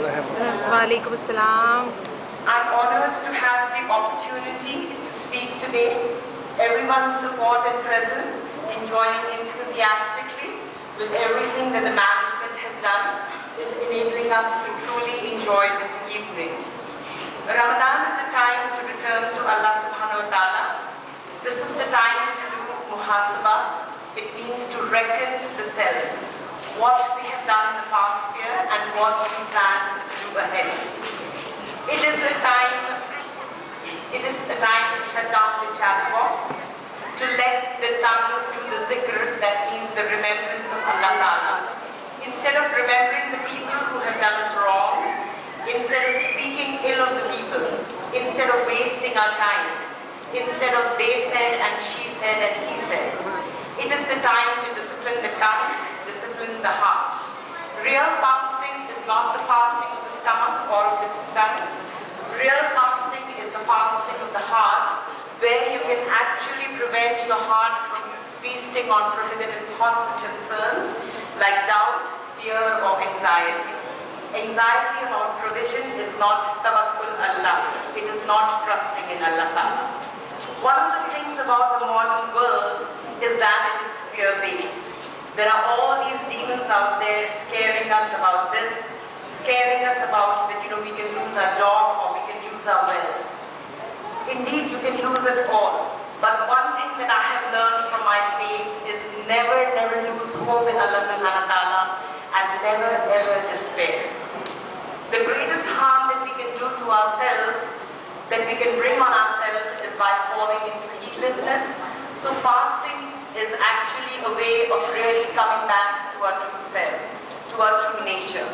Walaikum Assalam. I'm honored to have the opportunity to speak today. Everyone's support and presence in joining enthusiastically with everything that the management has done is enabling us to truly enjoy this evening. Ramadan is a time to return to Allah subhanahu wa ta'ala. This is the time to do muhasabah. It means to reckon the self, what we have done in the past year and what we plan to do ahead. It is a time to shut down the chatterbox, to let the tongue do the zikr, that means the remembrance of Allah Ta'ala. Instead of remembering the people who have done us wrong, instead of speaking ill of the people, instead of wasting our time, instead of they said and she said and he said, it is the time to discipline the tongue, discipline the heart. Real fasting is not the fasting of the stomach or of the tongue. Real fasting is the fasting of the heart, where you can actually prevent your heart from feasting on prohibited thoughts and concerns like doubt, fear or anxiety. Anxiety about provision is not tawakkul Allah. It is not trusting in Allah Ta'ala. One of the things about the modern world is that it is fear-based. There are all these demons out there scaring us about this, scaring us about that, we can lose our job or we can lose our wealth. Indeed, you can lose it all. But one thing that I have learned from my faith is never lose hope in Allah subhanahu wa ta'ala and never ever despair. The greatest harm that we can do to ourselves, that we can bring on ourselves, is by falling into heedlessness. So fasting is actually a way of really coming back to our true selves, to our true nature.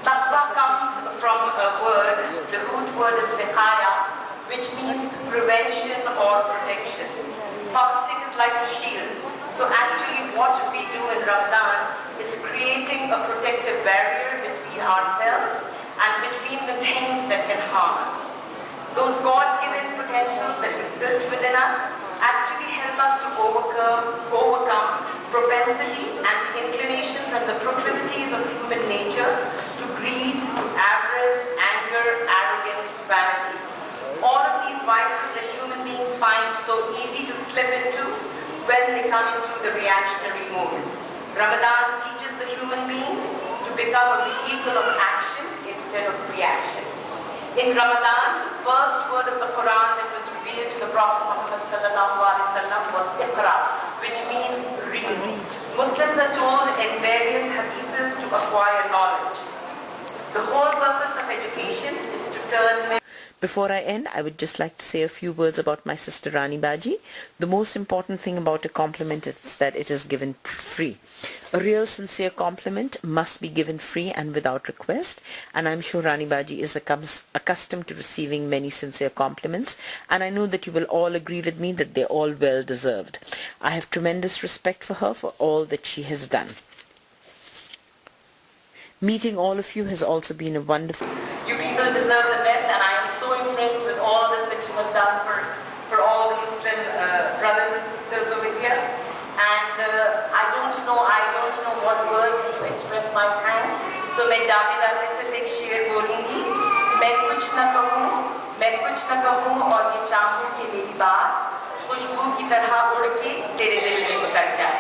Taqwa comes from a word, the root word is viqaya, which means prevention or protection. Fasting is like a shield. So actually what we do in Ramadan is creating a protective barrier between ourselves and between the things that can harm us. Those God-given potentials that exist within us actually help us to overcome propensity and the inclinations and the proclivities of human nature to greed, to avarice, anger, arrogance, vanity. All of these vices that human beings find so easy to slip into when they come into the reactionary mode. Ramadan teaches the human being to become a vehicle of action instead of reaction. In Ramadan, the first word of the Quran that was revealed to the Prophet Muhammad ﷺ was Iqra, which means read. Muslims are told in various hadiths to acquire knowledge. The whole purpose of education is to turn... Before I end, I would just like to say a few words about my sister Rani Baji. The most important thing about a compliment is that it is given free. A real sincere compliment must be given free and without request, and I'm sure Rani Baji is accustomed to receiving many sincere compliments, and I know that you will all agree with me that they're all well deserved. I have tremendous respect for her for all that she has done. Meeting all of you has also been a wonderful... You people deserve the best, and I am so impressed with all this that you have done for all the Muslim brothers and sisters over here. And I don't know what words to express my thanks. So मैं जाते सिर्फ एक शेर बोलूँगी. मैं कुछ न कहूँ और ये चाहूँ कि मेरी बात खुशबू की तरह उड़ के तेरे दिल में उतर जाए.